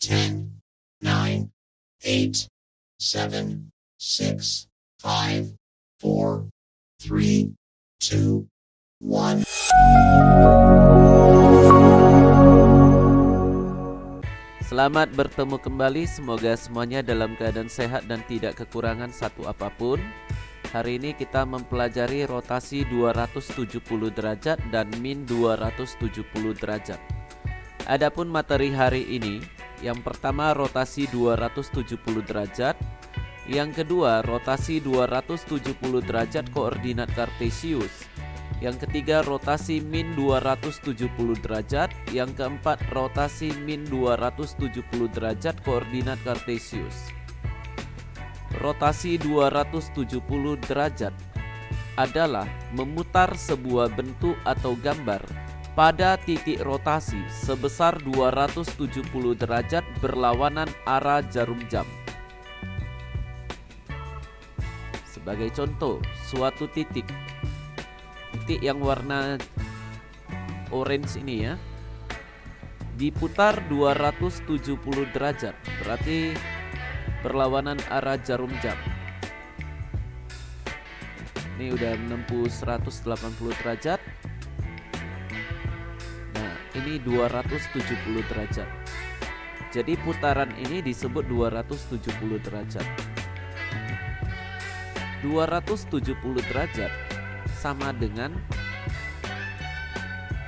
10, 9, 8, 7, 6, 5, 4, 3, 2, 1. Selamat bertemu kembali, semoga semuanya dalam keadaan sehat dan tidak kekurangan satu apapun. Hari ini kita mempelajari rotasi 270 derajat dan min 270 derajat. Adapun materi hari ini, yang pertama rotasi 270 derajat, yang kedua rotasi 270 derajat koordinat kartesius, yang ketiga rotasi min 270 derajat, yang keempat rotasi min 270 derajat koordinat kartesius. Rotasi 270 derajat adalah memutar sebuah bentuk atau gambar pada titik rotasi sebesar 270 derajat berlawanan arah jarum jam. Sebagai contoh, suatu titik yang warna orange ini ya, diputar 270 derajat, berarti berlawanan arah jarum jam. Ini udah menempuh 180 derajat. Nah, ini 270 derajat. Jadi putaran ini disebut 270 derajat. 270 derajat sama dengan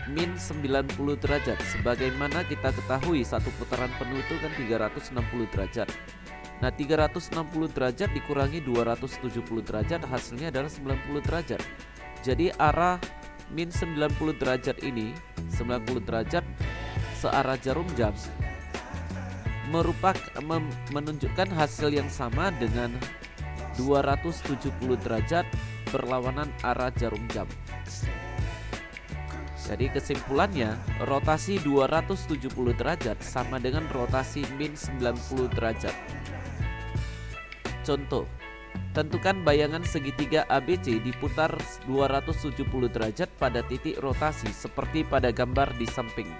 min 90 derajat. Sebagaimana kita ketahui satu putaran penuh itu kan 360 derajat. Nah, 360 derajat dikurangi 270 derajat hasilnya adalah 90 derajat. Jadi arah min 90 derajat ini, 90 derajat searah jarum jam, menunjukkan hasil yang sama dengan 270 derajat berlawanan arah jarum jam. Jadi kesimpulannya, rotasi 270 derajat sama dengan rotasi min 90 derajat. Contoh, tentukan bayangan segitiga ABC diputar 270 derajat pada titik rotasi seperti pada gambar di samping.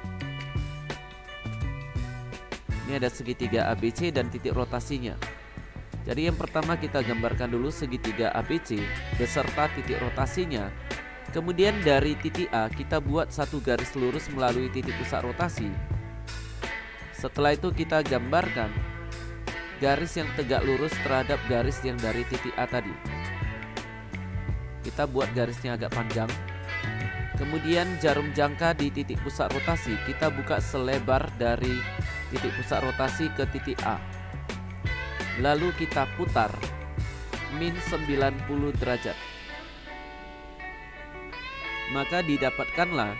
Ini ada segitiga ABC dan titik rotasinya. Jadi yang pertama kita gambarkan dulu segitiga ABC beserta titik rotasinya. Kemudian dari titik A kita buat satu garis lurus melalui titik pusat rotasi. Setelah itu kita gambarkan garis yang tegak lurus terhadap garis yang dari titik A tadi. Kita buat garisnya agak panjang. Kemudian jarum jangka di titik pusat rotasi kita buka selebar dari titik pusat rotasi ke titik A. Lalu kita putar min 90 derajat. Maka didapatkanlah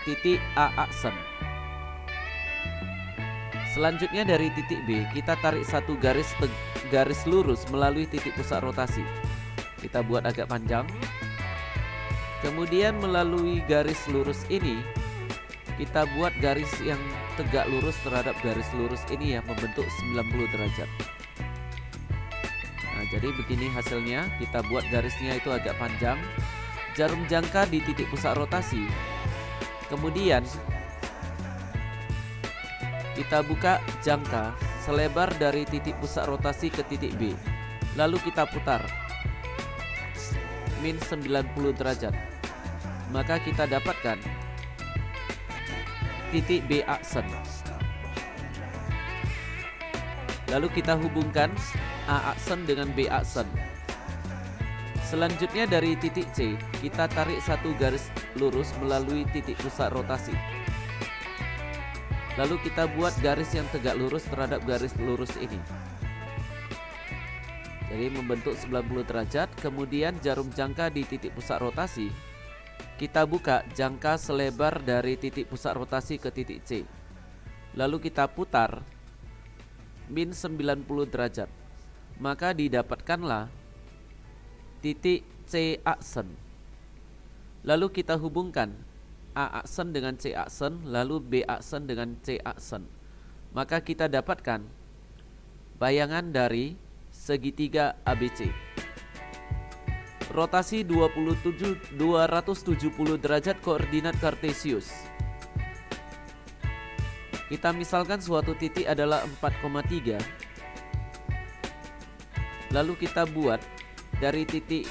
titik A aksen. Selanjutnya dari titik B kita tarik satu garis lurus melalui titik pusat rotasi. Kita buat agak panjang. Kemudian melalui garis lurus ini kita buat garis yang tegak lurus terhadap garis lurus ini yang membentuk 90 derajat. Nah, jadi begini hasilnya. Kita buat garisnya itu agak panjang. Jarum jangka di titik pusat rotasi. Kemudian kita buka jangka selebar dari titik pusat rotasi ke titik B. Lalu kita putar min 90 derajat. Maka kita dapatkan titik B aksen. Lalu kita hubungkan A aksen dengan B aksen. Selanjutnya dari titik C kita tarik satu garis lurus melalui titik pusat rotasi. Lalu kita buat garis yang tegak lurus terhadap garis lurus ini. Jadi membentuk 90 derajat. Kemudian jarum jangka di titik pusat rotasi kita buka jangka selebar dari titik pusat rotasi ke titik C. Lalu kita putar min 90 derajat. Maka didapatkanlah titik C aksen. Lalu kita hubungkan A aksen dengan C aksen, lalu B aksen dengan C aksen. Maka kita dapatkan bayangan dari segitiga ABC. Rotasi 270 derajat koordinat kartesius. Kita misalkan suatu titik adalah 4,3. Lalu kita buat dari titik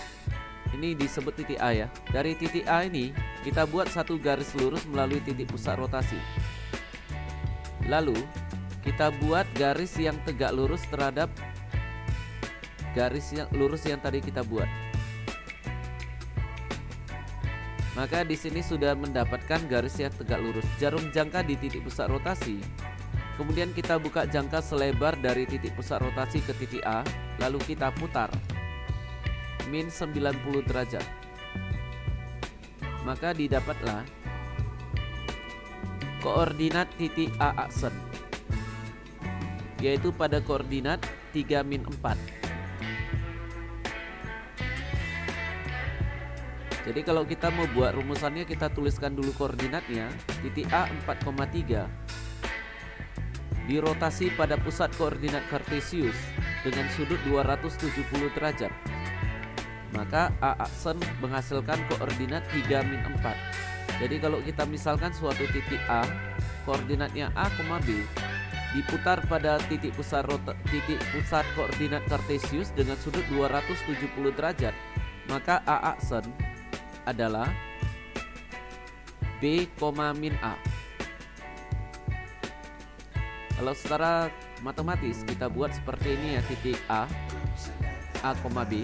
ini disebut titik A ya. Dari titik A ini kita buat satu garis lurus melalui titik pusat rotasi. Lalu kita buat garis yang tegak lurus terhadap garis yang lurus yang tadi kita buat. Maka di sini sudah mendapatkan garis yang tegak lurus. Jarum jangka di titik pusat rotasi. Kemudian kita buka jangka selebar dari titik pusat rotasi ke titik A, lalu kita putar min 90 derajat. Maka didapatlah koordinat titik A aksen, yaitu pada koordinat 3 min 4. Jadi kalau kita mau buat rumusannya, kita tuliskan dulu koordinatnya. Titik A 4,3 dirotasi pada pusat koordinat kartesius dengan sudut 270 derajat. Maka A aksen menghasilkan koordinat 3 min 4. Jadi kalau kita misalkan suatu titik A, koordinatnya A, B, diputar pada titik pusat koordinat kartesius dengan sudut 270 derajat, maka A aksen adalah B, min A. Kalau secara matematis kita buat seperti ini ya, titik A, B.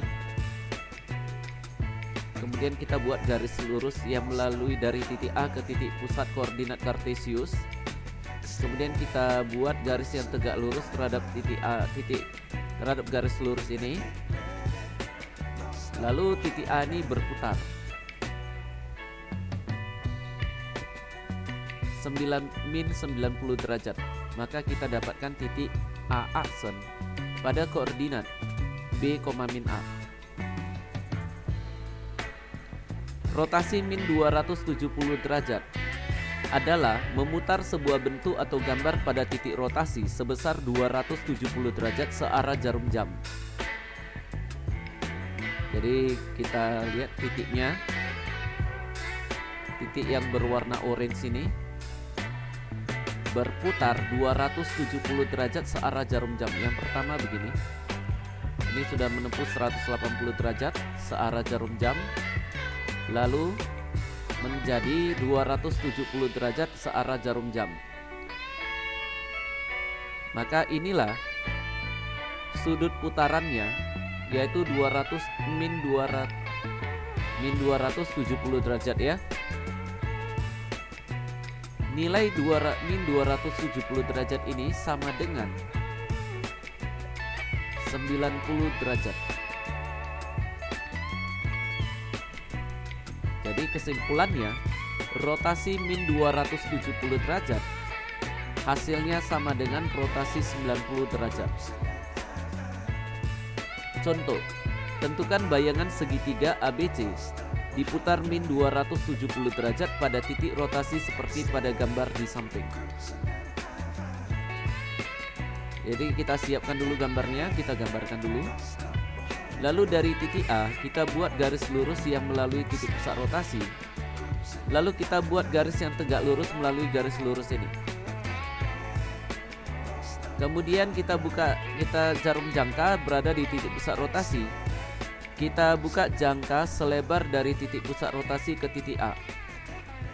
Kemudian kita buat garis lurus yang melalui dari titik A ke titik pusat koordinat kartesius. Kemudian kita buat garis yang tegak lurus terhadap terhadap garis lurus ini. Lalu titik A ini berputar 90 derajat. Maka kita dapatkan titik A aksen pada koordinat B, min A. Rotasi min 270 derajat adalah memutar sebuah bentuk atau gambar pada titik rotasi sebesar 270 derajat searah jarum jam. Jadi kita lihat titiknya, titik yang berwarna orange ini berputar 270 derajat searah jarum jam. Yang pertama begini, ini sudah menempuh 180 derajat searah jarum jam, lalu menjadi 270 derajat searah jarum jam. Maka inilah sudut putarannya, yaitu min 270 derajat ya. Nilai min 270 derajat ini sama dengan 90 derajat. Jadi kesimpulannya, rotasi min 270 derajat hasilnya sama dengan rotasi 90 derajat. Contoh, tentukan bayangan segitiga ABC diputar min 270 derajat pada titik rotasi seperti pada gambar di samping. Jadi kita siapkan dulu gambarnya, kita gambarkan dulu. Lalu dari titik A kita buat garis lurus yang melalui titik pusat rotasi. Lalu kita buat garis yang tegak lurus melalui garis lurus ini. Kemudian kita jarum jangka berada di titik pusat rotasi. Kita buka jangka selebar dari titik pusat rotasi ke titik A.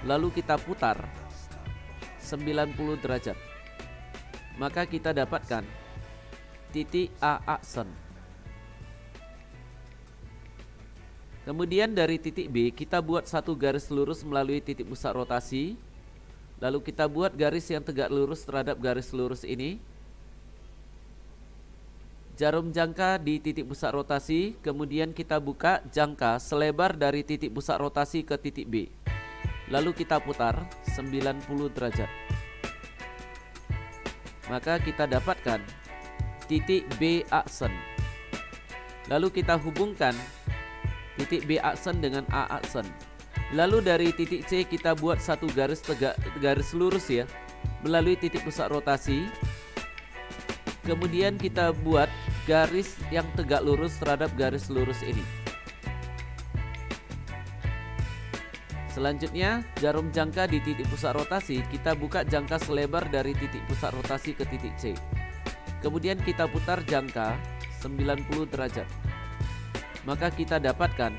Lalu kita putar 90 derajat. Maka kita dapatkan titik A aksen. Kemudian dari titik B kita buat satu garis lurus melalui titik pusat rotasi. Lalu kita buat garis yang tegak lurus terhadap garis lurus ini. Jarum jangka di titik pusat rotasi, kemudian kita buka jangka selebar dari titik pusat rotasi ke titik B. Lalu kita putar 90 derajat. Maka kita dapatkan titik B aksen. Lalu kita hubungkan titik B aksen dengan A aksen. Lalu dari titik C kita buat satu garis lurus ya, melalui titik pusat rotasi. Kemudian kita buat garis yang tegak lurus terhadap garis lurus ini. Selanjutnya, jarum jangka di titik pusat rotasi, kita buka jangka selebar dari titik pusat rotasi ke titik C. Kemudian kita putar jangka 90 derajat. Maka kita dapatkan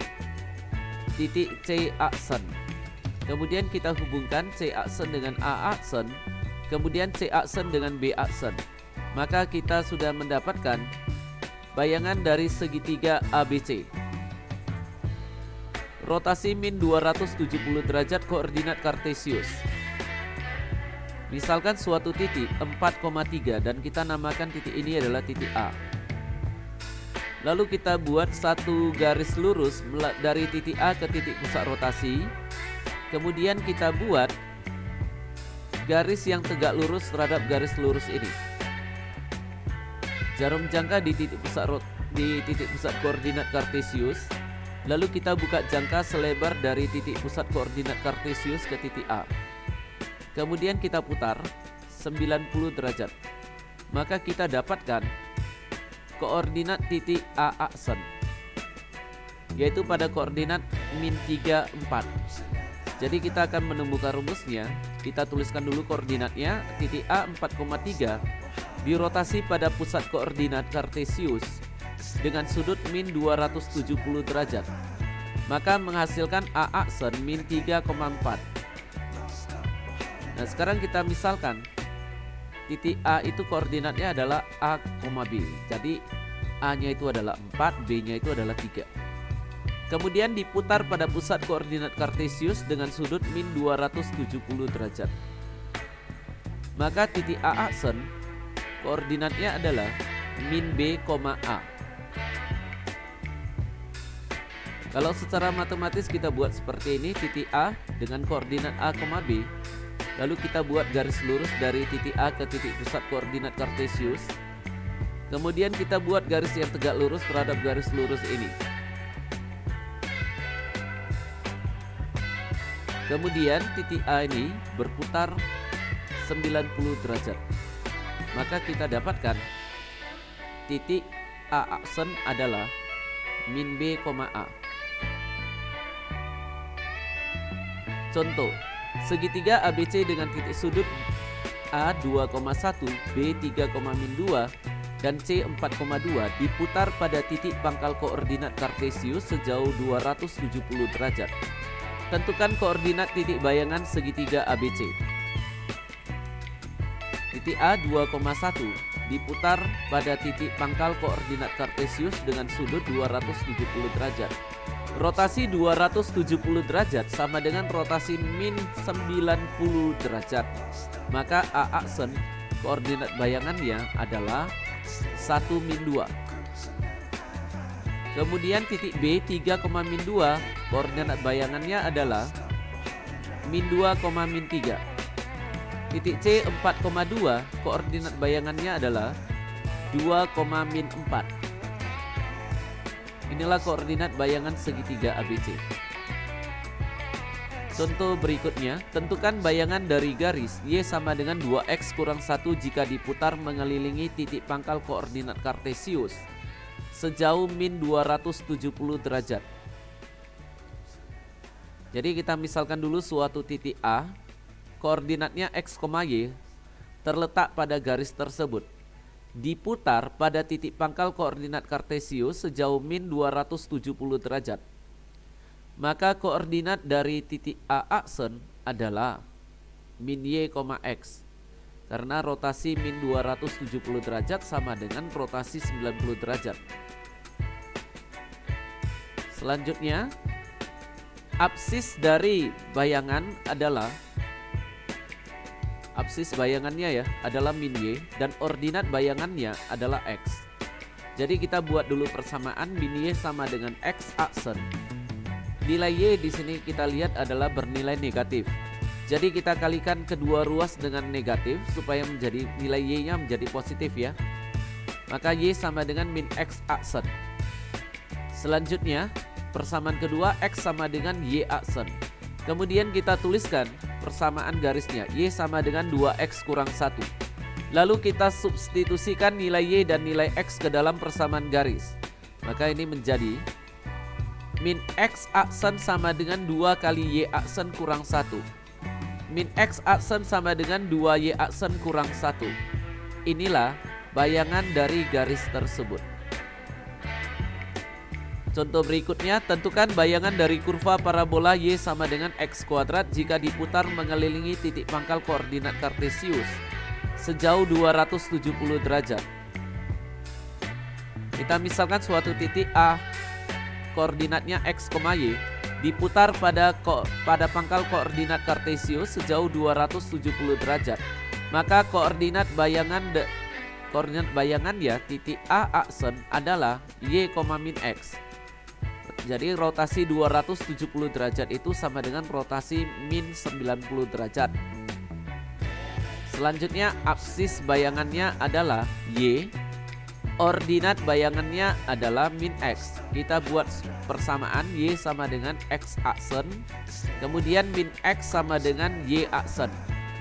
titik C aksen. Kemudian kita hubungkan C aksen dengan A aksen, kemudian C aksen dengan B aksen. Maka kita sudah mendapatkan bayangan dari segitiga ABC. Rotasi min 270 derajat koordinat kartesius. Misalkan suatu titik 4,3 dan kita namakan titik ini adalah titik A. Lalu kita buat satu garis lurus dari titik A ke titik pusat rotasi. Kemudian kita buat garis yang tegak lurus terhadap garis lurus ini. Jarum jangka di titik pusat koordinat kartesius. Lalu kita buka jangka selebar dari titik pusat koordinat kartesius ke titik A. Kemudian kita putar 90 derajat. Maka kita dapatkan koordinat titik A aksen, yaitu pada koordinat min 3, 4. Jadi kita akan menemukan rumusnya. Kita tuliskan dulu koordinatnya. Titik A 4,3 dirotasi pada pusat koordinat kartesius dengan sudut min 270 derajat. Maka menghasilkan A aksen min 3,4. Nah, sekarang kita misalkan titik A itu koordinatnya adalah A, B. Jadi A-nya itu adalah 4, B-nya itu adalah 3. Kemudian diputar pada pusat koordinat kartesius dengan sudut min 270 derajat. Maka titik A aksen koordinatnya adalah min B, A. Kalau secara matematis kita buat seperti ini, titik A dengan koordinat A, B. Lalu kita buat garis lurus dari titik A ke titik pusat koordinat kartesius. Kemudian kita buat garis yang tegak lurus terhadap garis lurus ini. Kemudian titik A ini berputar 90 derajat. Maka kita dapatkan titik A aksen adalah min B, A. Contoh, segitiga ABC dengan titik sudut A 2,1, B 3,2, dan C 4,2 diputar pada titik pangkal koordinat kartesius sejauh 270 derajat. Tentukan koordinat titik bayangan segitiga ABC. Titik A 2,1 diputar pada titik pangkal koordinat kartesius dengan sudut 270 derajat. Rotasi 270 derajat sama dengan rotasi min 90 derajat. Maka A aksen koordinat bayangannya adalah 1, min 2. Kemudian titik B 3,2 koordinat bayangannya adalah min 2, min 3. Titik C 4,2 koordinat bayangannya adalah 2, min 4. Inilah koordinat bayangan segitiga ABC. Contoh berikutnya, tentukan bayangan dari garis Y sama dengan 2X kurang 1 jika diputar mengelilingi titik pangkal koordinat kartesius sejauh min 270 derajat. Jadi kita misalkan dulu suatu titik A, koordinatnya X, Y terletak pada garis tersebut. Diputar pada titik pangkal koordinat kartesius sejauh min 270 derajat. Maka koordinat dari titik A aksen adalah min Y, X. Karena rotasi min 270 derajat sama dengan rotasi 90 derajat. Selanjutnya, absis dari bayangan adalah absis bayangannya adalah min Y dan ordinat bayangannya adalah X. Jadi kita buat dulu persamaan min Y sama dengan X aksen. Nilai Y di sini kita lihat adalah bernilai negatif. Jadi kita kalikan kedua ruas dengan negatif supaya menjadi nilai Y-nya menjadi positif ya. Maka Y sama dengan min X aksen. Selanjutnya, persamaan kedua X sama dengan Y aksen. Kemudian kita tuliskan persamaan garisnya, Y sama dengan 2X kurang 1. Lalu kita substitusikan nilai Y dan nilai X ke dalam persamaan garis. Maka ini menjadi Min X aksen sama dengan 2 kali Y aksen kurang 1. Min X aksen sama dengan 2 Y aksen kurang 1. Inilah bayangan dari garis tersebut. Contoh berikutnya, tentukan bayangan dari kurva parabola Y sama dengan X kuadrat jika diputar mengelilingi titik pangkal koordinat kartesius sejauh 270 derajat. Kita misalkan suatu titik A, koordinatnya X, Y, diputar pada pangkal koordinat kartesius sejauh 270 derajat. Maka koordinat bayangan ya titik A aksen adalah Y, min X. Jadi rotasi 270 derajat itu sama dengan rotasi min 90 derajat. Selanjutnya absis bayangannya adalah Y, ordinat bayangannya adalah min X. Kita buat persamaan Y sama dengan X aksen, kemudian min X sama dengan Y aksen.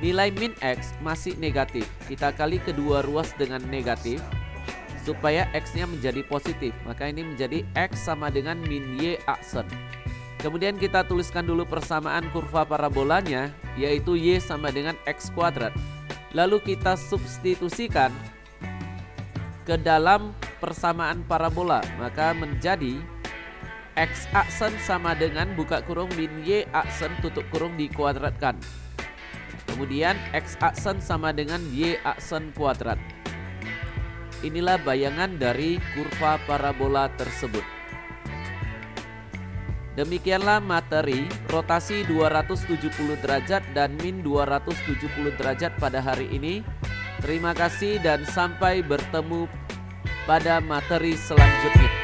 Nilai min X masih negatif, kita kali kedua ruas dengan negatif supaya X-nya menjadi positif. Maka ini menjadi X sama dengan min Y aksen. Kemudian kita tuliskan dulu persamaan kurva parabolanya, yaitu Y sama dengan X kuadrat. Lalu kita substitusikan ke dalam persamaan parabola, maka menjadi X aksen sama dengan buka kurung min Y aksen tutup kurung dikuadratkan. Kemudian X aksen sama dengan Y aksen kuadrat. Inilah bayangan dari kurva parabola tersebut. Demikianlah materi rotasi 270 derajat dan min 270 derajat pada hari ini. Terima kasih dan sampai bertemu pada materi selanjutnya.